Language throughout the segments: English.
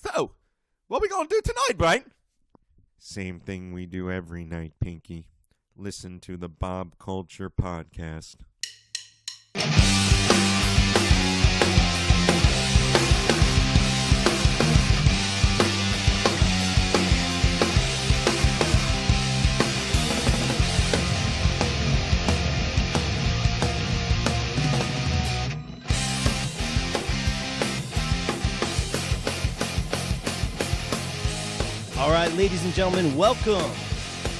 So, what we gonna do tonight, Brian? Same thing we do every night, Pinky. Listen to the Bob Culture Podcast. All right, ladies and gentlemen, welcome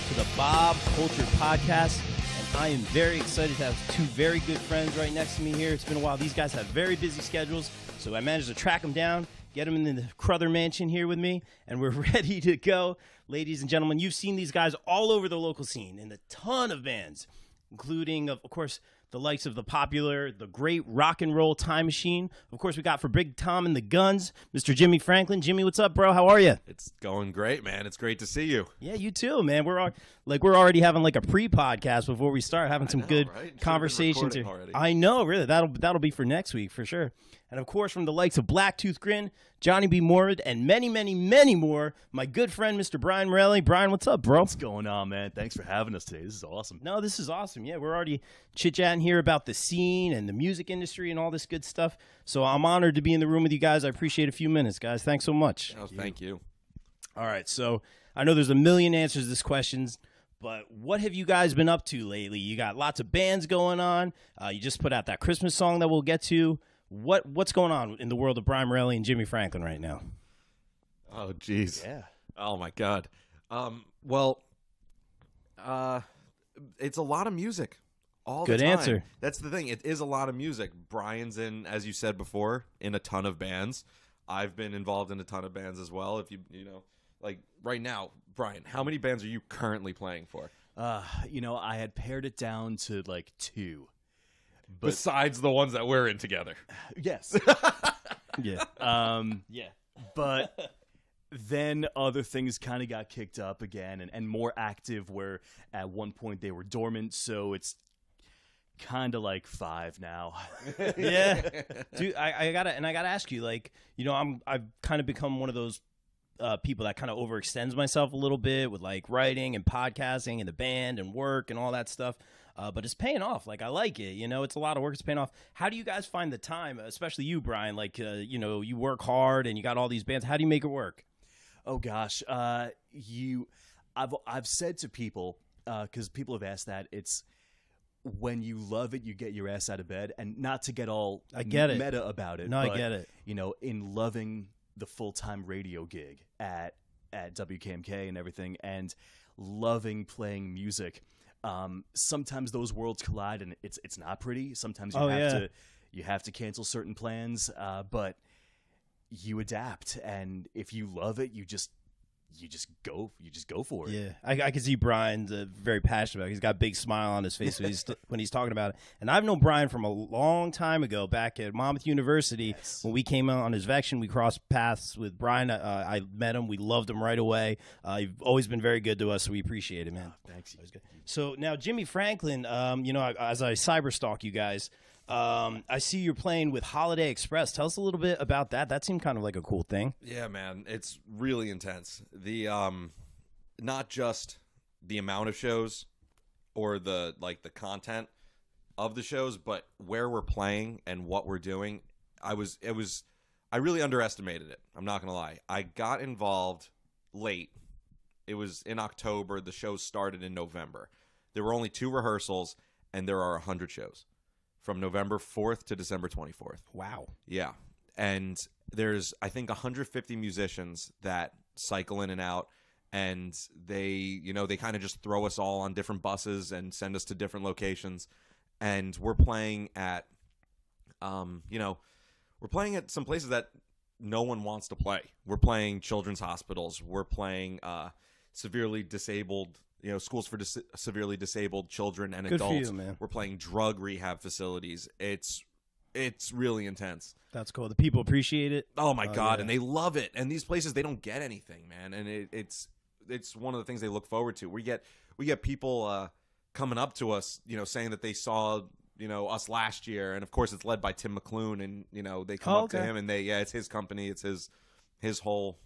to the Bob Culture Podcast. And I am very excited to have two very good friends right next to me here. It's been a while. These guys have very busy schedules, so I managed to track them down, get them in the Cruther Mansion here with me, and we're ready to go. Ladies and gentlemen, you've seen these guys all over the local scene in a ton of bands, including, of course, the likes of the great rock and roll time machine. Of course, we got for Big Tom and the Guns, Mr. Jimmy Franklin. Jimmy, what's up, bro? How are you? It's going great, man. It's great to see you. Yeah, you too, man. We're already having like a pre-podcast before we start having some good conversations here. I know, really. That'll be for next week for sure. And of course, from the likes of Blacktooth Grin, Johnny B. Morrid, and many, many, many more, my good friend, Mr. Brian Morelli. Brian, what's up, bro? What's going on, man? Thanks for having us today. This is awesome. No, this is awesome. Yeah, we're already chit-chatting here about the scene and the music industry and all this good stuff. So I'm honored to be in the room with you guys. I appreciate a few minutes, guys. Thanks so much. Oh, thank you. All right, so I know there's a million answers to this question, but what have you guys been up to lately? You got lots of bands going on. You just put out that Christmas song that we'll get to. What's going on in the world of Brian Morelli and Jimmy Franklin right now? Oh, geez. Yeah. Oh, my God. It's a lot of music all the Good time. answer. That's the thing. It is a lot of music. Brian's in, as you said before, in a ton of bands. I've been involved in a ton of bands as well. If you know, like right now, Brian, how many bands are you currently playing for? I had pared it down to like 2. But Besides the ones that we're in together. yes. Yeah. Yeah. But then other things kind of got kicked up again and more active, where at one point they were dormant, so it's kind of like 5 now. Yeah. Dude, I gotta ask you, like, I've kind of become one of those people that kind of overextends myself a little bit with like writing and podcasting and the band and work and all that stuff. But it's paying off. Like, I like it. It's a lot of work. It's paying off. How do you guys find the time, especially you, Brian? Like, you work hard and you got all these bands. How do you make it work? Oh gosh, I've said to people, because people have asked that, it's when you love it, you get your ass out of bed, and not to get all meta about it. No, but, I get it. In loving the full-time radio gig at WKMK and everything, and loving playing music. Sometimes those worlds collide, and it's not pretty. Sometimes you have to cancel certain plans, but you adapt, and if you love it, you just go for it. Yeah, I can see Brian's very passionate about it. He's got a big smile on his face when he's talking about it. And I've known Brian from a long time ago, back at Monmouth University. Yes. When we came out on his Vection, we crossed paths with Brian. I met him. We loved him right away. You've always been very good to us, so we appreciate it, man. Oh, thanks. So now, Jimmy Franklin, as I cyberstalk you guys, I see you're playing with Holiday Express. Tell us a little bit about that. That seemed kind of like a cool thing. Yeah, man, it's really intense. The not just the amount of shows or the content of the shows, but where we're playing and what we're doing. I really underestimated it. I'm not gonna lie. I got involved late. It was in October. The show started in November. There were only 2 rehearsals, and there are 100 shows. From November 4th to December 24th. Wow. Yeah. And there's, I think, 150 musicians that cycle in and out, and they kind of just throw us all on different buses and send us to different locations. And we're playing at, we're playing at some places that no one wants to play. We're playing children's hospitals. We're playing severely disabled schools for severely disabled children and Good adults. for you, man. We're playing drug rehab facilities. It's really intense. That's cool. The people appreciate it. Oh my God, yeah. and they love it. And these places, they don't get anything, man. And it's one of the things they look forward to. We get people coming up to us, saying that they saw us last year, and of course it's led by Tim McClune, and they come up to him, and it's his company, it's his his whole,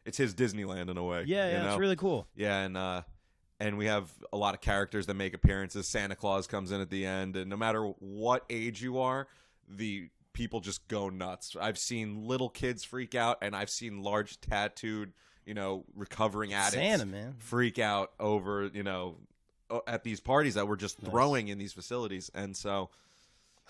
it's his Disneyland in a way. Yeah, you know? it's really cool. Yeah, and we have a lot of characters that make appearances. Santa Claus comes in at the end, and no matter what age you are, the people just go nuts. I've seen little kids freak out, and I've seen large tattooed, recovering addicts Santa, man. freak out over, at these parties that we're just throwing in these facilities. And so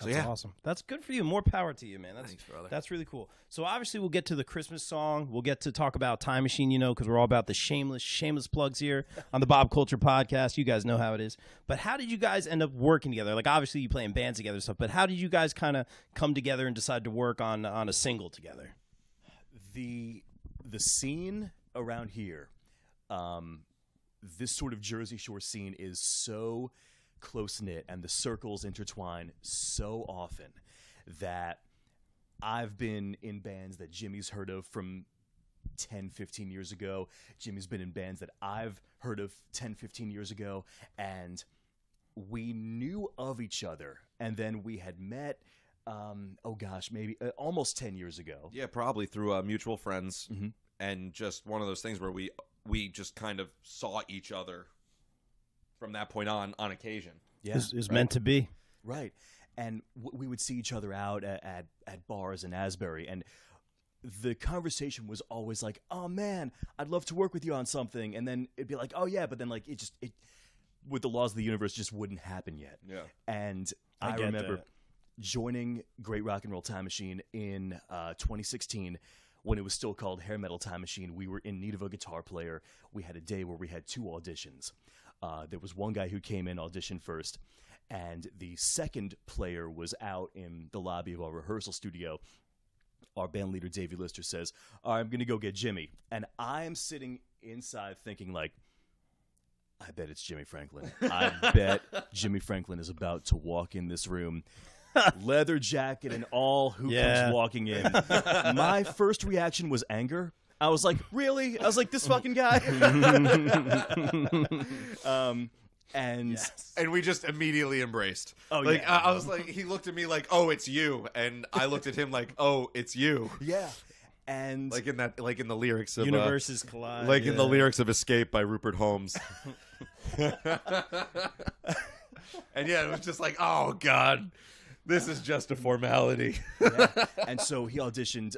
That's awesome. That's good for you. More power to you, man. Thanks, brother. That's really cool. So obviously we'll get to the Christmas song. We'll get to talk about Time Machine, because we're all about the shameless plugs here on the Bob Culture Podcast. You guys know how it is. But how did you guys end up working together? Like, obviously you play in bands together and stuff, but how did you guys kind of come together and decide to work on a single together? The scene around here, this sort of Jersey Shore scene is so close-knit and the circles intertwine so often that I've been in bands that Jimmy's heard of from 10, 15 years ago. Jimmy's been in bands that I've heard of 10, 15 years ago, and we knew of each other, and then we had met, maybe almost 10 years ago. Yeah, probably through mutual friends, Mm-hmm. and just one of those things where we just kind of saw each other from that point on occasion. Yeah, It was meant to be. Right. And we would see each other out at bars in Asbury, and the conversation was always like, oh man, I'd love to work with you on something. And then it'd be like, oh yeah, but then like it with the laws of the universe just wouldn't happen yet. Yeah. And I I get remember that. joining Great Rock and Roll Time Machine in 2016 when it was still called Hair Metal Time Machine. We were in need of a guitar player. We had a day where we had 2 auditions. There was one guy who came in, auditioned first, and the second player was out in the lobby of our rehearsal studio. Our band leader, Davey Lister, says, all right, I'm going to go get Jimmy. And I'm sitting inside thinking, like, I bet it's Jimmy Franklin. I bet Jimmy Franklin is about to walk in this room, leather jacket and all, who comes walking in. My first reaction was anger. I was like, really? I was like, this fucking guy? And we just immediately embraced. Oh, like, yeah. I was like, he looked at me like, oh, it's you. And I looked at him like, oh, it's you. Yeah. And Like in the lyrics of Universes collide. like in the lyrics of Escape by Rupert Holmes. And yeah, it was just like, oh God, this is just a formality. yeah. And so he auditioned,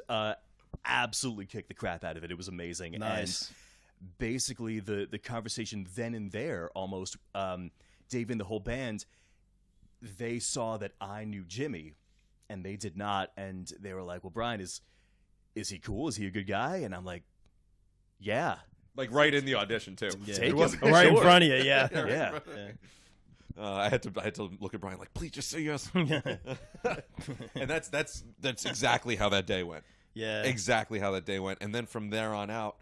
absolutely kicked the crap out of it. It was amazing. Nice. And basically the conversation then and there, almost, Dave and the whole band, they saw that I knew Jimmy and they did not. And they were like, well, Brian, is he cool? Is he a good guy? And I'm like, yeah. Like right in the audition too. Yeah. Take him. Right in Sure. front of you, yeah. Yeah. I had to look at Brian like, please just say yes. And that's exactly how that day went. Yeah. Exactly how that day went. And then from there on out,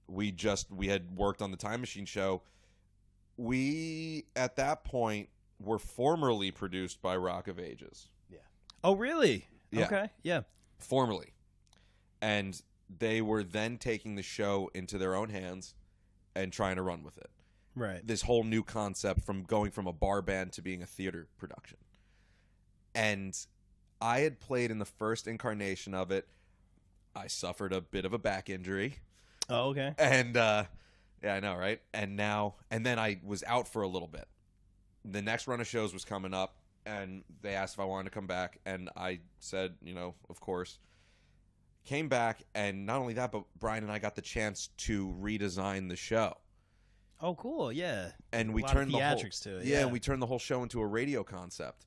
we had worked on the Time Machine show. We at that point were formerly produced by Rock of Ages. Yeah. Oh, really? Yeah. Okay. Yeah. Formerly. And they were then taking the show into their own hands and trying to run with it. Right. This whole new concept from going from a bar band to being a theater production. And I had played in the first incarnation of it. I suffered a bit of a back injury. Oh, okay. And yeah, I know, right? And then I was out for a little bit. The next run of shows was coming up, and they asked if I wanted to come back, and I said, of course. Came back, and not only that, but Brian and I got the chance to redesign the show. Oh, cool. Yeah. And we A lot turned of the whole theatrics to it. yeah, we turned the whole show into a radio concept.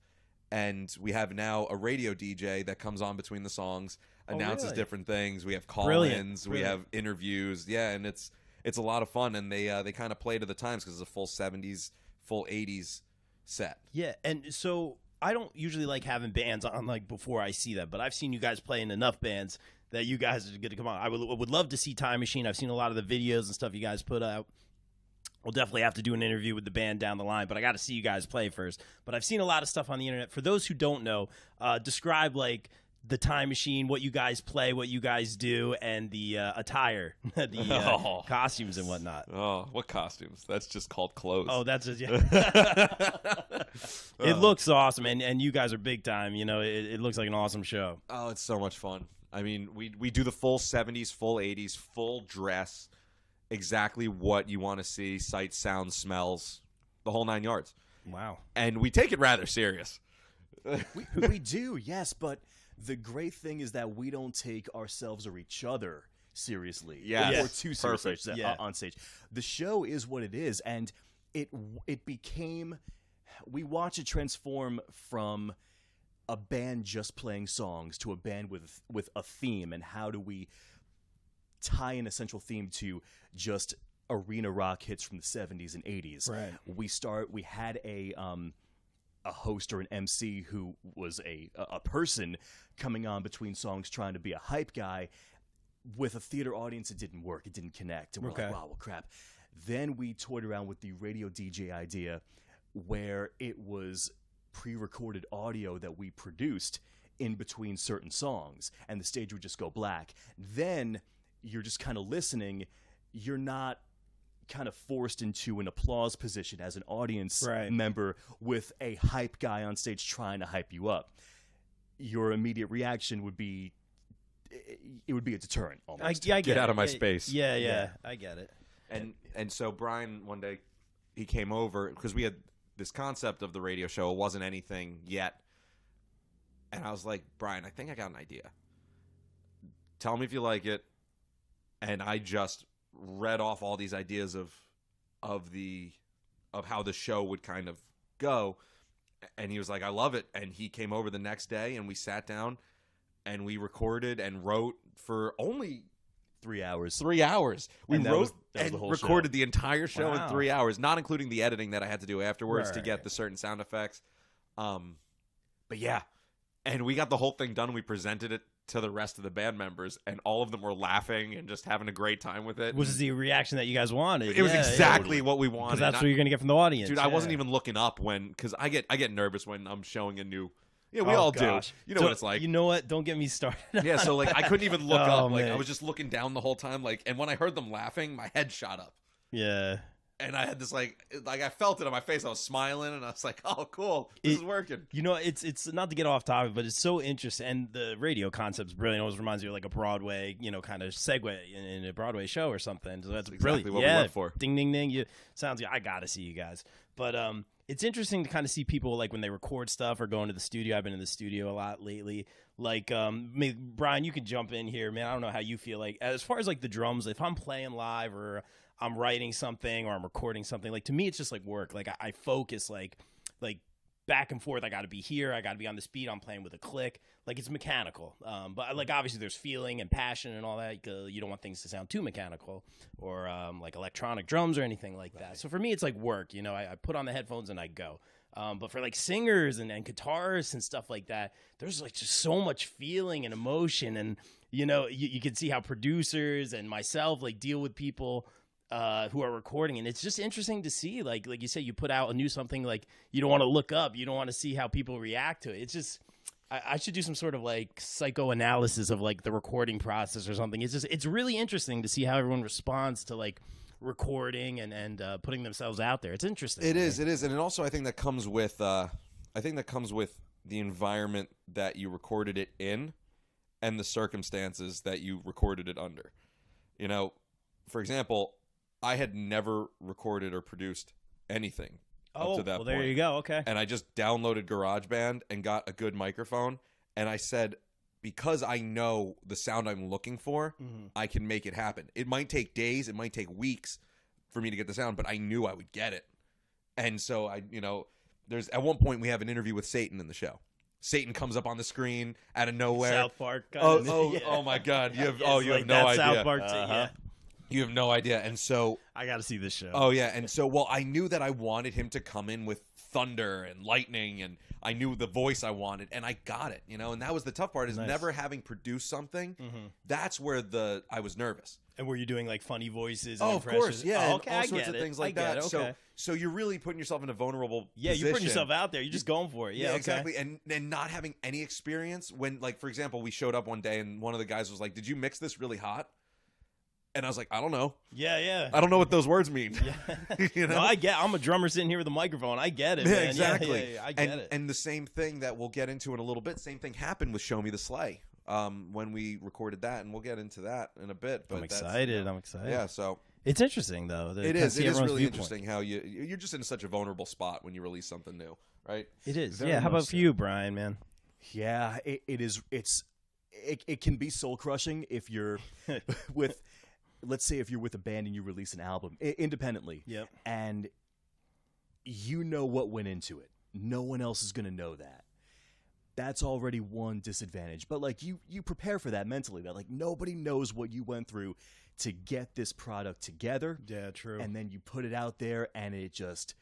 And we have now a radio DJ that comes on between the songs, announces really? different things. We have Brilliant. call-ins, we have interviews. Yeah, and it's a lot of fun. And they kind of play to the times because it's a full 70s, full 80s set. Yeah, and so I don't usually like having bands on like before I see that, but I've seen you guys play in enough bands that you guys are going to come on. I would love to see Time Machine. I've seen a lot of the videos and stuff you guys put out. We'll definitely have to do an interview with the band down the line, but I got to see you guys play first. But I've seen a lot of stuff on the internet. For those who don't know, describe like the Time Machine, what you guys play, what you guys do, and the attire, the costumes and whatnot. Oh, what costumes? That's just called clothes. Oh, that's just, yeah. It looks awesome, and you guys are big time. It looks like an awesome show. Oh, it's so much fun. I mean, we do the full 70s, full 80s, full dress, exactly what you want to see, sights, sounds, smells, the whole 9 yards. Wow. And we take it rather serious. We do, yes, but the great thing is that we don't take ourselves or each other seriously. Yes. Or too seriously Perfect. Yeah. on stage. The show is what it is, and it became, we watch it transform from a band just playing songs to a band with a theme, and how do we tie an essential theme to just arena rock hits from the 70s and 80s. Right. We had a host or an MC who was a person coming on between songs trying to be a hype guy. With a theater audience, it didn't work. It didn't connect. And we're like, wow, well, crap. Then we toyed around with the radio DJ idea, where it was pre-recorded audio that we produced in between certain songs, and the stage would just go black. Then you're just kind of listening. You're not kind of forced into an applause position as an audience member with a hype guy on stage trying to hype you up. Your immediate reaction would be, it would be a deterrent almost. I Get out of my space. Yeah, I get it. And so Brian, one day, he came over, because we had this concept of the radio show. It wasn't anything yet. And I was like, Brian, I think I got an idea. Tell me if you like it. And I just read off all these ideas of how the show would kind of go. And he was like, I love it. And he came over the next day, and we sat down and we recorded and wrote for only 3 hours. 3 hours. We And that wrote was and the whole recorded show. the entire show in 3 hours, not including the editing that I had to do afterwards to Right. get the certain sound effects. But yeah, and we got the whole thing done. We presented it to the rest of the band members, and all of them were laughing and just having a great time with it. Was the reaction that you guys wanted? It was exactly what we wanted. Because that's what you're gonna get from the audience. Dude, I wasn't even looking up because I get nervous when I'm showing a new. Yeah, we Oh, all gosh. do. You know what it's like. You know what? Don't get me started. Yeah, so like I couldn't even look Oh, up. Like man. I was just looking down the whole time. Like, and when I heard them laughing, my head shot up. Yeah. And I had this like I felt it on my face. I was smiling, and I was like, "Oh, cool, this is working." You know, it's not to get off topic, but it's so interesting. And the radio concept's brilliant. It always reminds me of like a Broadway, kind of segue in a Broadway show or something. So that's exactly brilliant. what we look for. Ding, ding, ding. Sounds good. I got to see you guys. But it's interesting to kind of see people like when they record stuff or go into the studio. I've been in the studio a lot lately. Like, Brian, you can jump in here, man. I don't know how you feel. Like, as far as like the drums, if I'm playing live or I'm writing something or I'm recording something, like to me, it's just like work. Like I focus like back and forth. I got to be here. I got to be on this beat. I'm playing with a click. Like it's mechanical. But like obviously there's feeling and passion and all that. You don't want things to sound too mechanical or like electronic drums or anything like that. So for me, it's like work. I put on the headphones and I go. But for like singers and guitarists and stuff like that, there's like just so much feeling and emotion. And, you can see how producers and myself like deal with people who are recording, and it's just interesting to see, like you said, you put out a new something, like you don't want to look up, you don't want to see how people react to it. It's just, I should do some sort of like psychoanalysis of like the recording process or something. It's really interesting to see how everyone responds to like recording and putting themselves out there. It's interesting. It is, and it also I think that comes with the environment that you recorded it in, and the circumstances that you recorded it under. For example, I had never recorded or produced anything up to that point. There you go. Okay. And I just downloaded GarageBand and got a good microphone. And I said, because I know the sound I'm looking for, I can make it happen. It might take days, it might take weeks for me to get the sound, but I knew I would get it. And so there's at one point we have an interview with Satan in the show. Satan comes up on the screen out of nowhere. South Park. Oh my God! You have no idea. South Park too, yeah. You have no idea. And so I got to see this show. Oh yeah, and so I knew that I wanted him to come in with thunder and lightning, and I knew the voice I wanted, and I got it. And that was the tough part is never having produced something. That's where I was nervous. And were you doing like funny voices? Oh, of course, yeah, okay, all sorts of things like that. Okay. So you're really putting yourself in a vulnerable Yeah, position. you're putting yourself out there. You're just going for it. Yeah, okay. Exactly. And not having any experience when, like, for example, we showed up one day and one of the guys was like, "Did you mix this really hot?" And I was like, "I don't know. Yeah. I don't know what those words mean." Yeah. No, I'm a drummer sitting here with a microphone. I get it, man. Exactly. Yeah, I get it. And the same thing that we'll get into in a little bit, same thing happened with Show Me the Sleigh. when we recorded that, and we'll get into that in a bit. But I'm excited. I'm excited. Yeah, so it's interesting though. it is really interesting how you're just in such a vulnerable spot when you release something new, right? It is. Very Yeah. How much about for you, Brian? Man. Yeah, it is. It can be soul crushing if you're with, let's say, if you're with a band and you release an album independently. Yep. And you know what went into it. No one else is going to know that. That's already one disadvantage. But like you prepare for that mentally. That like nobody knows what you went through to get this product together. Yeah. True. And then you put it out there and it just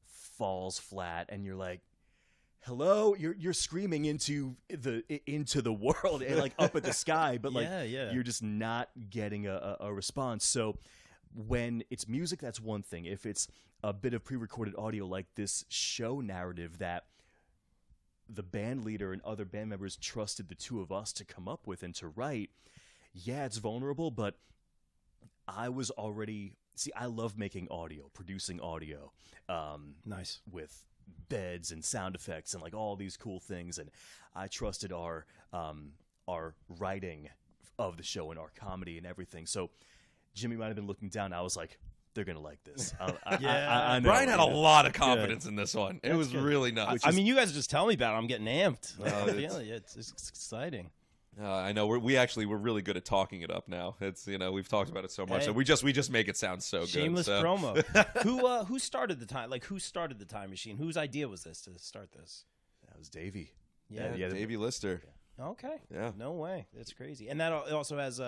falls flat, and you're like, hello, you're screaming into the world and like up at the sky, but like you're just not getting a response. So when it's music, that's one thing. If it's a bit of pre-recorded audio like this show narrative that the band leader and other band members trusted the two of us to come up with and to write, yeah, it's vulnerable, but I was already... See, I love making audio, producing audio. Nice. With beds and sound effects and like all these cool things, and I trusted our writing of the show and our comedy and everything. So Jimmy might have been looking down. I was like, they're gonna like this. I know. Brian had a lot of confidence in this one. It was really nuts. I mean, you guys just tell me about it. I'm getting amped. It's exciting. I know we're really good at talking it up now. It's we've talked about it so much, Hey. so we just make it sound so Shameless good. So. promo. Who started the time? Like, who started the time machine? Whose idea was this to start this? That was Davey. Yeah, Davey Lister. Okay. Yeah. No way. That's crazy. And that also has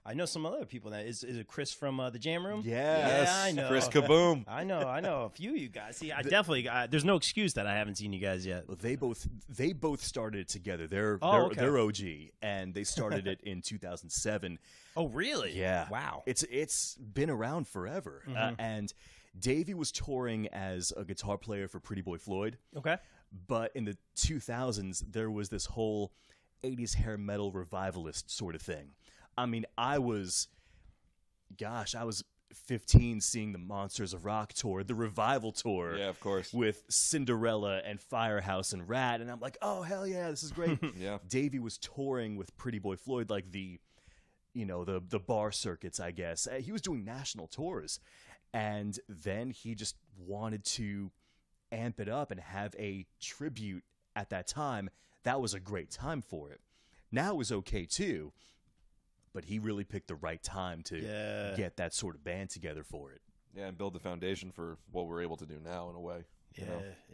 I know some other people. That is it Chris from the Jam Room? Yes. Yeah, I know. Chris Kaboom. I know a few of you guys. See, I definitely there's no excuse that I haven't seen you guys yet. Well, they both started it together. They're okay. OG, and they started it in 2007. Oh, really? Yeah. Wow. It's been around forever. And Davey was touring as a guitar player for Pretty Boy Floyd. Okay. But in the 2000s, there was this whole 80s hair metal revivalist sort of thing. I mean, I was 15 seeing the Monsters of Rock tour, the revival tour. Yeah, of course. With Cinderella and Firehouse and Rat, and I'm like, oh, hell yeah, this is great. Yeah. Davey was touring with Pretty Boy Floyd, like the bar circuits, I guess. He was doing national tours. And then he just wanted to amp it up and have a tribute at that time. That was a great time for it. Now is okay too, but he really picked the right time to get that sort of band together for it. Yeah, and build the foundation for what we're able to do now in a way. Yeah,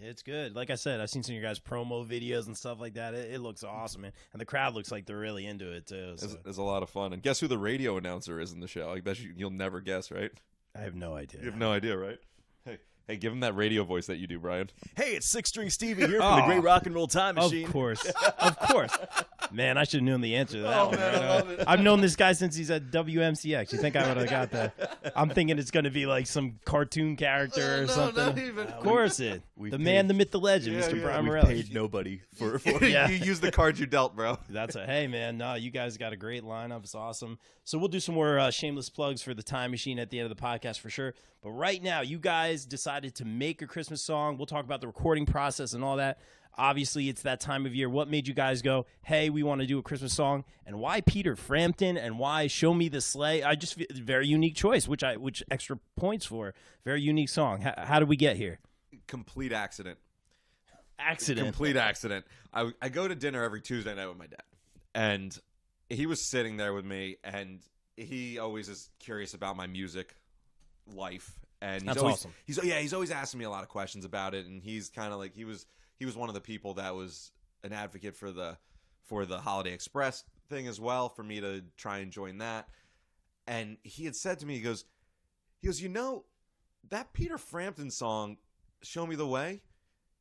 it's good. Like I said, I've seen some of your guys' promo videos and stuff like that. It looks awesome, man. And the crowd looks like they're really into it too. So. It's a lot of fun. And guess who the radio announcer is in the show? I bet you'll never guess, right? I have no idea. You have no idea, right? Hey, give him that radio voice that you do, Brian. Hey, it's Six String Stevie here from the Great Rock and Roll Time Machine. Of course. Man, I should have known the answer to that one. Man, I love it. I've known this guy since he's at WMCX. You think I would have got that? I'm thinking it's going to be like some cartoon character or something. Not even. Of course the man, the myth, the legend, Mr. Brian We Morelli. paid nobody for Yeah. You use the cards you dealt, bro. Hey, man, no, you guys got a great lineup. It's awesome. So we'll do some more shameless plugs for the Time Machine at the end of the podcast for sure. But right now, you guys decided to make a Christmas song. We'll talk about the recording process and all that. Obviously, it's that time of year. What made you guys go, hey, we want to do a Christmas song? And why Peter Frampton? And why Show Me the Sleigh? I just feel very unique choice, which extra points for. Very unique song. How did we get here? Complete accident. Complete accident. I go to dinner every Tuesday night with my dad, and he was sitting there with me, and he always is curious about my music life, and That's awesome. He's always asking me a lot of questions about it, and he's kind of like he was one of the people that was an advocate for the Holiday Express thing as well, for me to try and join that. And he had said to me, he goes, that Peter Frampton song, Show Me the Way,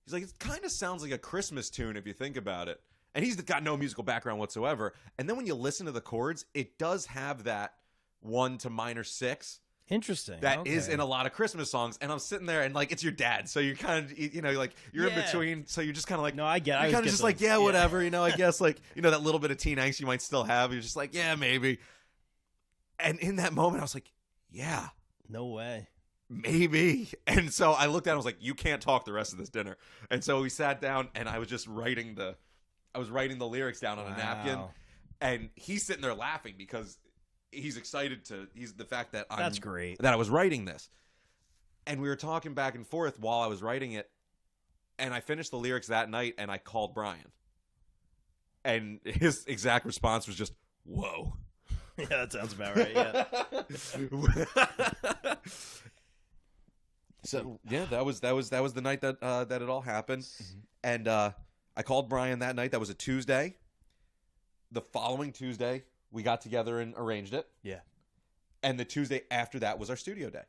he's like, it kind of sounds like a Christmas tune if you think about it. And he's got no musical background whatsoever. And then when you listen to the chords, it does have that 1 to minor 6. Interesting. That is in a lot of Christmas songs. And I'm sitting there, and like, it's your dad, so you're kind of, you're in between, so you're just kind of like, no, I get it. You're kind of just like, whatever, I guess, like, that little bit of teen angst you might still have. You're just like, yeah, maybe. And in that moment, I was like, yeah. No way. Maybe. And so I looked at him, I was like, you can't talk the rest of this dinner. And so we sat down, and I was just writing the lyrics down on a napkin. And he's sitting there laughing because he's excited he's the fact that That's great. that I was writing this. And we were talking back and forth while I was writing it. And I finished the lyrics that night and I called Brian. And his exact response was just, whoa. Yeah, that sounds about right. Yeah. So yeah, that was the night that that it all happened. Mm-hmm. And I called Brian that night. That was a Tuesday. The following Tuesday, we got together and arranged it. Yeah. And the Tuesday after that was our studio day.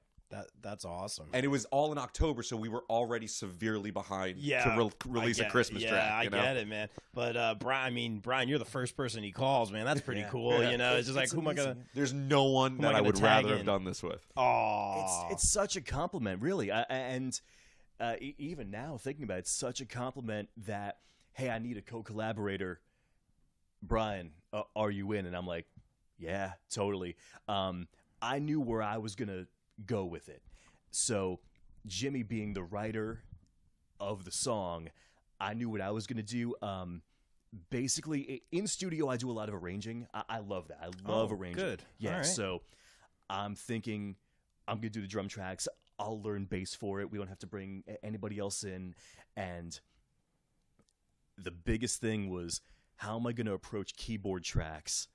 That's awesome. And it was all in October, so we were already severely behind Yeah, to release a Christmas track. Yeah, I get it, man. But Brian, you're the first person he calls, man. That's pretty cool. Yeah. You know, it's just like, who am I gonna? There's no one that I would rather have done this with. Oh, It's such a compliment, really. Even now, thinking about it, it's such a compliment that, hey, I need a co-collaborator. Brian, are you in? And I'm like, yeah, totally. I knew where I was going to go with it. So Jimmy being the writer of the song, I knew what I was going to do. Basically, in studio, I do a lot of arranging. I love that. I love arranging. Good. Yeah, All right. So I'm thinking I'm going to do the drum tracks. I'll learn bass for it. We don't have to bring anybody else in. And the biggest thing was, how am I going to approach keyboard tracks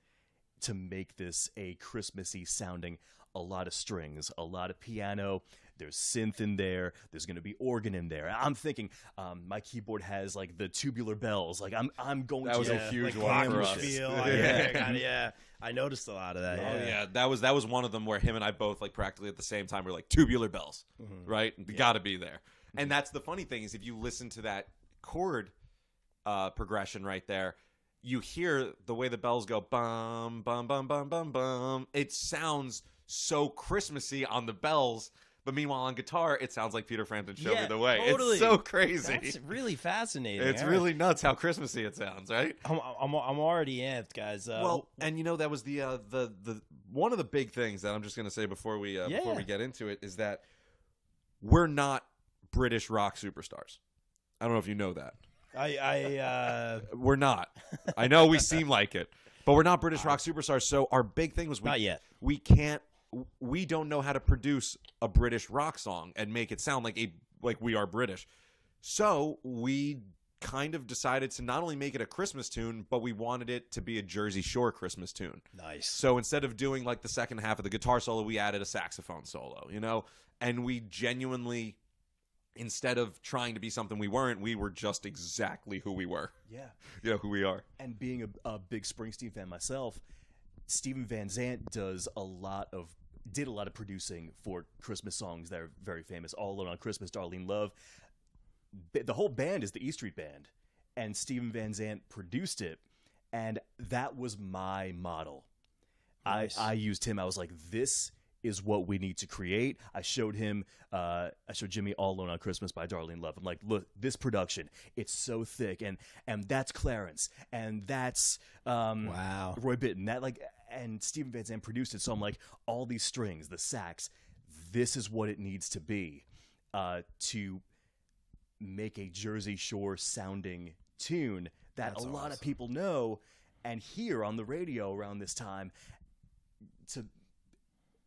to make this a Christmassy sounding? A lot of strings, a lot of piano. There's synth in there. There's going to be organ in there. I'm thinking my keyboard has like the tubular bells. Like I'm going. That was a huge one for us. I noticed a lot of that. Oh yeah, that was one of them where him and I both like practically at the same time were like tubular bells, right? They got to be there. And that's the funny thing is if you listen to that chord progression right there, you hear the way the bells go bum bum bum bum bum bum. It sounds so Christmassy on the bells, but meanwhile on guitar it sounds like Peter Frampton Showed Me the Way. Totally. It's so crazy. That's really fascinating. It's really nuts how Christmassy it sounds, right? I'm already amped, guys. Well, and you know that was the one of the big things that I'm just going to say before we get into it is that we're not British rock superstars. I don't know if you know that. We're not. I know we seem like it, but we're not British rock superstars. So our big thing was not yet. We don't know how to produce a British rock song and make it sound like we are British. So we kind of decided to not only make it a Christmas tune, but we wanted it to be a Jersey Shore Christmas tune. Nice. So instead of doing like the second half of the guitar solo, we added a saxophone solo, and we genuinely, instead of trying to be something we weren't, we were just exactly who we were. Yeah. Who we are. And being a big Springsteen fan myself, Steven Van Zandt did a lot of producing for Christmas songs that are very famous. All Alone on Christmas, Darlene Love. The whole band is the E Street Band, and Steven Van Zandt produced it, and that was my model. Nice. I used him. I was like, this is what we need to create. I showed Jimmy All Alone on Christmas by Darlene Love. I'm like, look, this production, it's so thick, and that's Clarence, and that's wow, Roy Bittan. And Steven Van Zandt produced it. So I'm like, all these strings, the sax, this is what it needs to be to make a Jersey Shore sounding tune that That's a lot of awesome. people know and hear on the radio around this time, to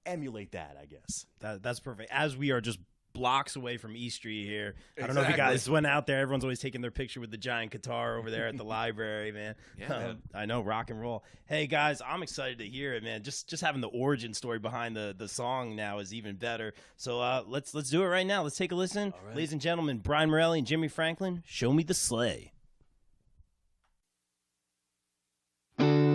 emulate that, I guess. That's perfect. As we are just blocks away from E Street here. I don't know if you Exactly. guys went out there. Everyone's always taking their picture with the giant guitar over there at the library, man. Yeah, man. I know, rock and roll. Hey, guys, I'm excited to hear it, man. Just having the origin story behind the song now is even better. So let's do it right now. Let's take a listen. All right. Ladies and gentlemen, Brian Morelli and Jimmy Franklin, Show Me the Sleigh. Bye.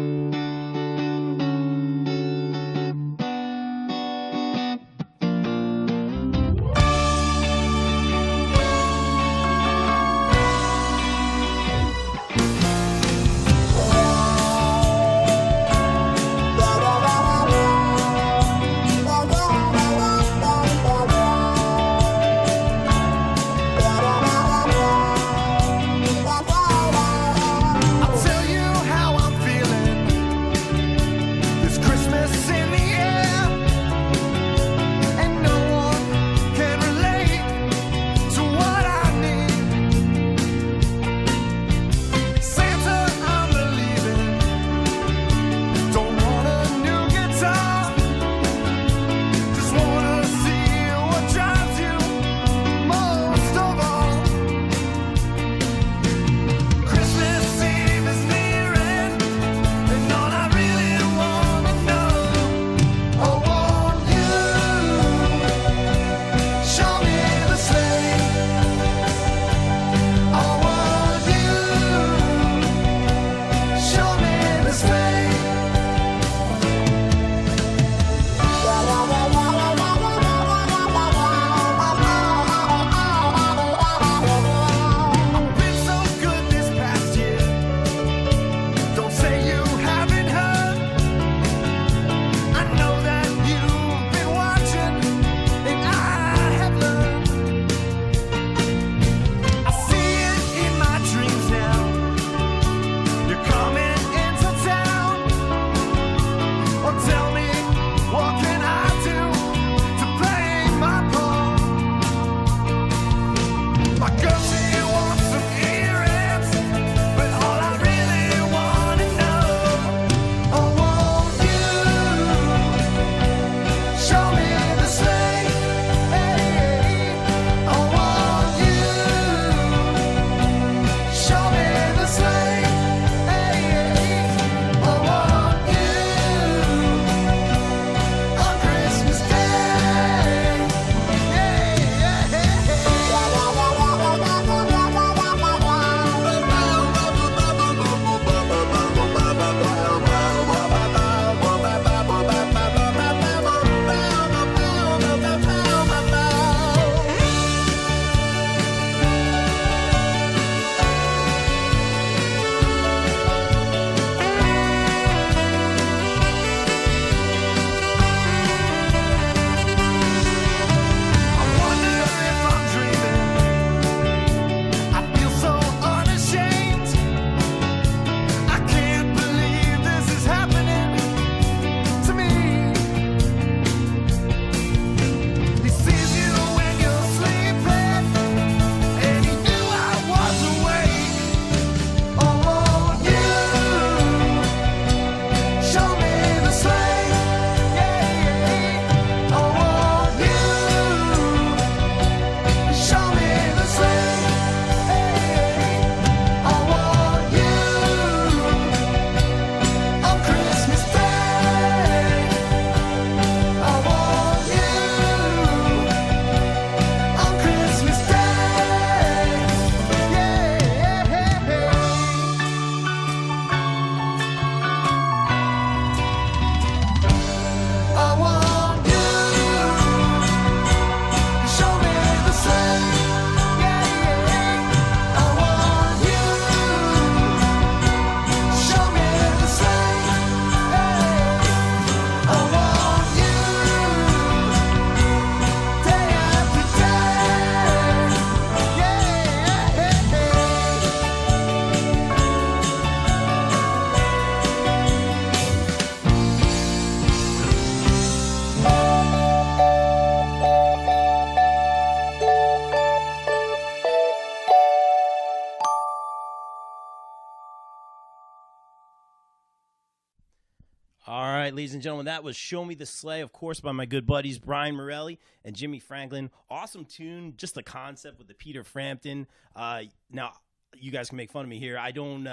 right, ladies and gentlemen, that was Show Me the Sleigh, of course, by my good buddies Brian Morelli and Jimmy Franklin. Awesome tune, just the concept with the Peter Frampton. Now, you guys can make fun of me here. I don't,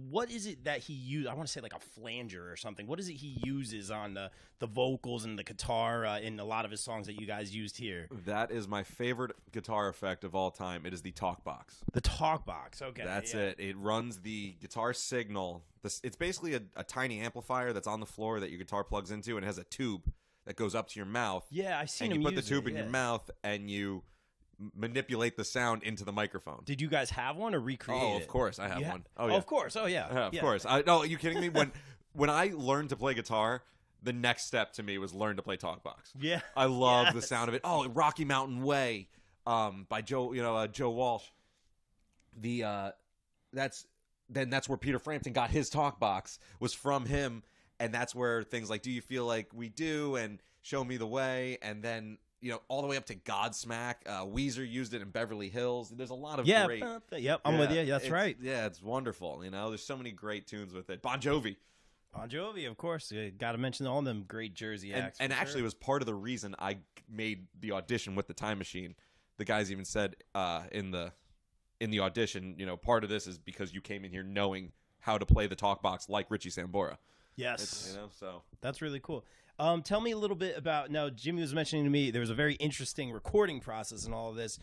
what is it that he used? I want to say like a flanger or something. What is it he uses on the vocals and the guitar in a lot of his songs that you guys used here? That is my favorite guitar effect of all time. It is the talk box. The talk box, okay. That's it. It runs the guitar signal. It's basically a tiny amplifier that's on the floor that your guitar plugs into, and it has a tube that goes up to your mouth. Yeah, I've seen and him you put the use tube it, in your mouth, and you manipulate the sound into the microphone. Did you guys have one or recreate Oh, of course, I have one. Oh, yeah. Of course. Oh, yeah. Of course. No, are you kidding me? When I learned to play guitar, the next step to me was learn to play talk box. Yeah. I love the sound of it. Oh, Rocky Mountain Way, by Joe Walsh. That's where Peter Frampton got his talk box, was from him, and that's where things like "Do You Feel Like We Do" and "Show Me the Way," and then all the way up to Godsmack. Weezer used it in Beverly Hills. There's a lot of great. Yep, I'm with you. That's right. Yeah, it's wonderful. There's so many great tunes with it. Bon Jovi. Bon Jovi, of course. You got to mention all them great Jersey acts. And actually, it was part of the reason I made the audition with the Time Machine. The guys even said in the audition, part of this is because you came in here knowing how to play the talk box like Richie Sambora. Yes. So that's really cool. Tell me a little bit about, now Jimmy was mentioning to me there was a very interesting recording process in all of this.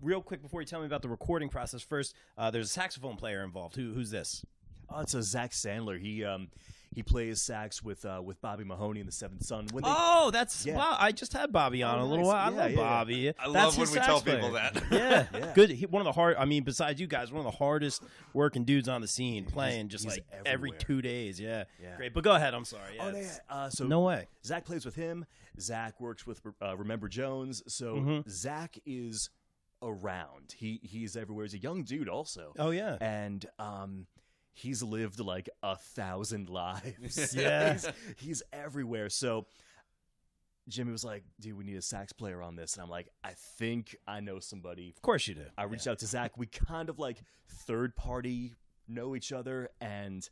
Real quick before you tell me about the recording process, first, there's a saxophone player involved. Who's this? Oh, it's Zach Sandler. He plays sax with Bobby Mahoney in the Seventh Son. That's wow! I just had Bobby on a little while. I love Bobby. I love when we tell people that. Yeah, good. One of the hard. I mean, besides you guys, one of the hardest working dudes on the scene, playing just like every 2 days. Yeah, great. But go ahead. I'm sorry. Yeah, so no way. Zach plays with him. Zach works with Remember Jones. So Zach is around. He's everywhere. He's a young dude, also. Oh yeah, and he's lived like 1,000 lives. Yeah. he's everywhere. So Jimmy was like, dude, we need a sax player on this. And I'm like, I think I know somebody. Of course you do. I reached out to Zach. We kind of like third party know each other. And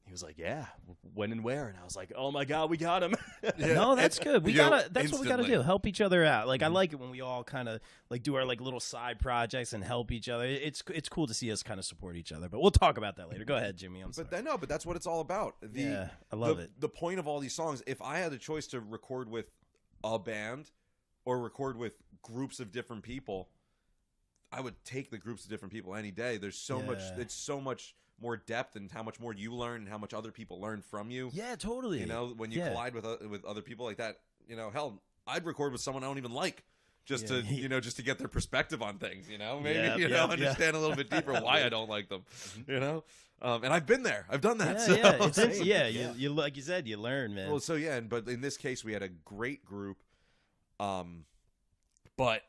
he was like, yeah, when and where? And I was like, oh my God, we got him. No, that's good. That's what we gotta do. Help each other out. Like I like it when we all kind of like do our like little side projects and help each other. It's cool to see us kind of support each other. But we'll talk about that later. Go ahead, Jimmy. I'm sorry. But that's what it's all about. I love it. The point of all these songs, if I had a choice to record with a band or record with groups of different people, I would take the groups of different people any day. There's so much. It's so much more depth and how much more you learn and how much other people learn from you. Yeah, totally. When you collide with other people like that, hell, I'd record with someone I don't even like just to just to get their perspective on things. Maybe understand a little bit deeper why I don't like them. And I've been there. I've done that. You like you said, you learn, man. Well, but in this case, we had a great group, but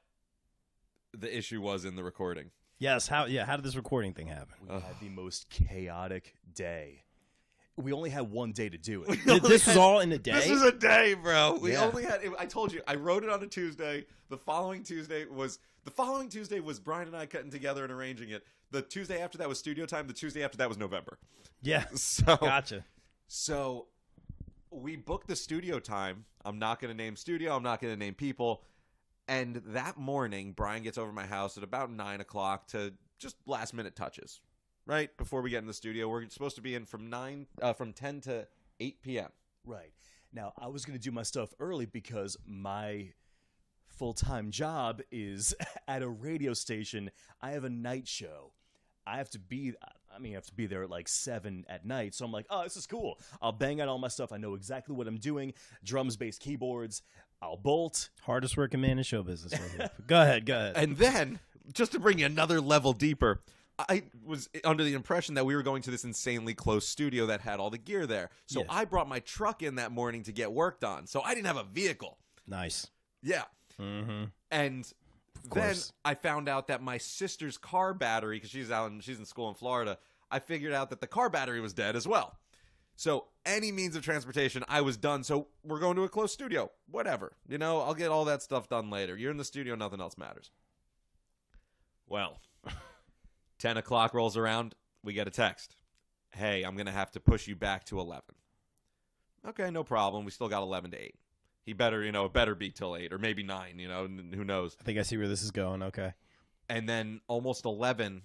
the issue was in the recording. Yes. How did this recording thing happen? We had the most chaotic day. We only had one day to do it. This was all in a day? This was a day, bro. We only had, I told you, I wrote it on a Tuesday. The following Tuesday was Brian and I cutting together and arranging it. The Tuesday after that was studio time. The Tuesday after that was November. Yeah. So gotcha. So we booked the studio time. I'm not going to name studio. I'm not going to name people. And that morning, Brian gets over to my house at about 9 o'clock to just last minute touches, right? Before we get in the studio. We're supposed to be in from 10 to 8 p.m. Right. Now, I was going to do my stuff early because my full-time job is at a radio station. I have a night show. I have to be there at like 7 at night. So I'm like, oh, this is cool. I'll bang out all my stuff. I know exactly what I'm doing. Drums, bass, keyboards. I'll bolt. Hardest working man in show business right here. Go ahead. And then, just to bring you another level deeper, I was under the impression that we were going to this insanely close studio that had all the gear there. So I brought my truck in that morning to get work done. So I didn't have a vehicle. Nice. Yeah. Mm-hmm. And then I found out that my sister's car battery, because she's in school in Florida, I figured out that the car battery was dead as well. So any means of transportation, I was done. So we're going to a closed studio. Whatever. I'll get all that stuff done later. You're in the studio. Nothing else matters. Well, 10 o'clock rolls around. We get a text. Hey, I'm going to have to push you back to 11. Okay, no problem. We still got 11 to 8. He better, it better be till 8 or maybe 9, who knows. I think I see where this is going. Okay. And then almost 11,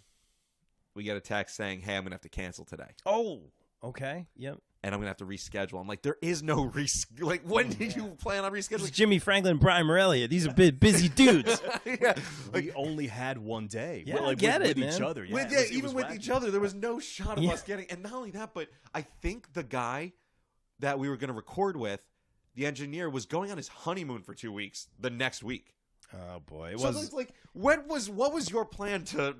we get a text saying, hey, I'm going to have to cancel today. Oh, okay. Yep. And I'm going to have to reschedule. I'm like, there is no like, when did you plan on rescheduling? It's Jimmy Franklin and Brian Morelli. These are busy dudes. Yeah. We only had one day. Yeah, like, I get with it, man. each other. Yeah, Even with each other, there was no shot of us getting. And not only that, but I think the guy that we were going to record with, the engineer, was going on his honeymoon for 2 weeks the next week. Oh boy, So it's like, what was your plan to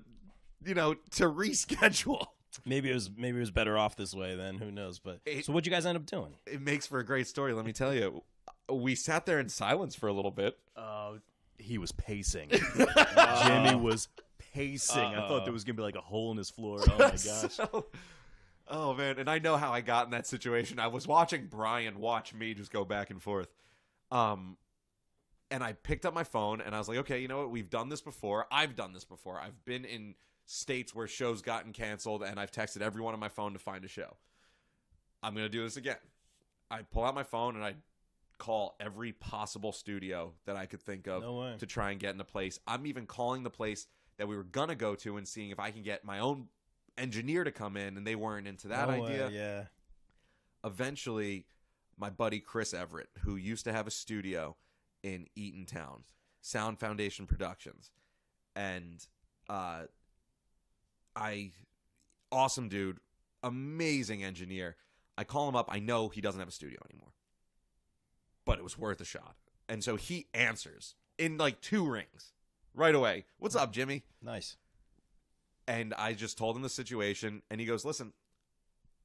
reschedule? maybe it was better off this way then. Who knows? But so what'd you guys end up doing? It makes for a great story. Let me tell you, we sat there in silence for a little bit. He was pacing. Jimmy was pacing. I thought there was gonna be like a hole in his floor. Oh my gosh. Oh man, and I know how I got in that situation. I was watching Brian watch me just go back and forth. And I picked up my phone and I was like, okay, you know what? We've done this before. I've done this before. I've been in states where shows gotten canceled and I've texted everyone on my phone to find a show. I'm going to do this again. I pull out my phone and I call every possible studio that I could think of to try and get in a place. I'm even calling the place that we were going to go to and seeing if I can get my own engineer to come in, and they weren't into that idea. Yeah. Eventually, my buddy Chris Everett, who used to have a studio in Eatontown, Sound Foundation Productions, and awesome dude, amazing engineer. I call him up. I know he doesn't have a studio anymore, but it was worth a shot. And so he answers in like 2 rings right away. What's up, Jimmy? Nice. And I just told him the situation, and he goes, listen,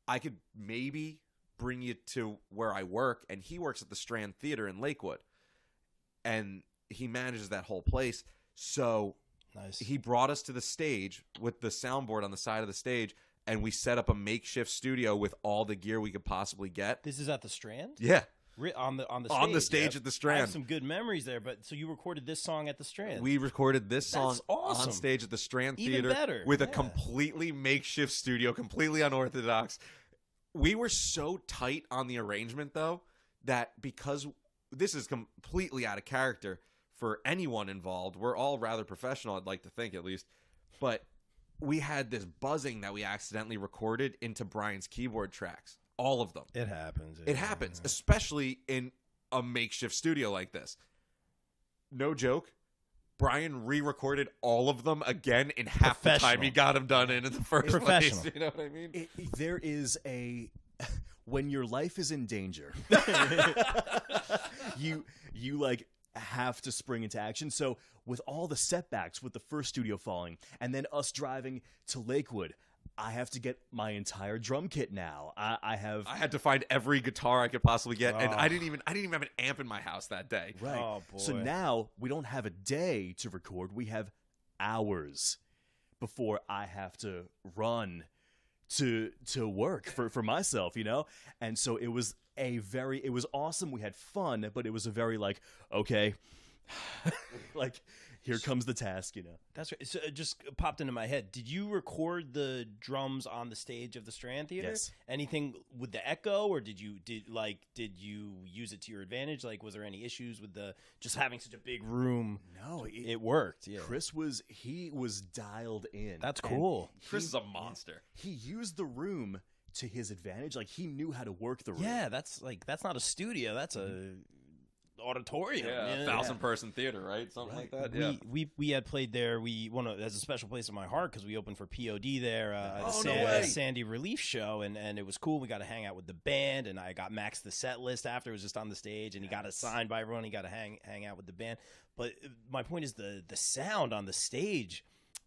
I could maybe bring you to where I work, and he works at the Strand Theater in Lakewood, and he manages that whole place. So nice. He brought us to the stage with the soundboard on the side of the stage, and we set up a makeshift studio with all the gear we could possibly get. This is at the Strand? Yeah. On the stage, on the stage at the Strand. I have some good memories there, but so you recorded this song at the Strand. We recorded this song awesome. on stage at the Strand Even Theater better. with a completely makeshift studio, completely unorthodox. We were so tight on the arrangement, though, that because this is completely out of character for anyone involved, we're all rather professional, I'd like to think at least, but we had this buzzing that we accidentally recorded into Brian's keyboard tracks. All of them. It happens. It happens, especially in a makeshift studio like this. No joke. Brian re-recorded all of them again in half the time he got them done in the first place. You know what I mean? There is when your life is in danger, you like have to spring into action. So with all the setbacks with the first studio falling and then us driving to Lakewood, I have to get my entire drum kit now. I had to find every guitar I could possibly get, and I didn't even have an amp in my house that day. Right. Oh, boy. So now we don't have a day to record. We have hours before I have to run to work for myself, And so it was it was awesome. We had fun, but it was a very okay, like, here comes the task, That's right. So it just popped into my head. Did you record the drums on the stage of the Strand Theater? Yes. Anything with the echo, or did you use it to your advantage? Like, was there any issues with just having such a big room? No, it worked. Yeah. Chris was dialed in. That's cool. Chris is a monster. He used the room to his advantage. Like, he knew how to work the room. Yeah, that's not a studio. That's a auditorium. Yeah, 1,000-person theater, right? Something like that. Yeah. We had played there. There's a special place in my heart because we opened for POD there at way. Sandy Relief show, and it was cool. We got to hang out with the band, and I got Max the set list after. It was just on the stage, and he got assigned by everyone. He got to hang out with the band. But my point is the sound on the stage.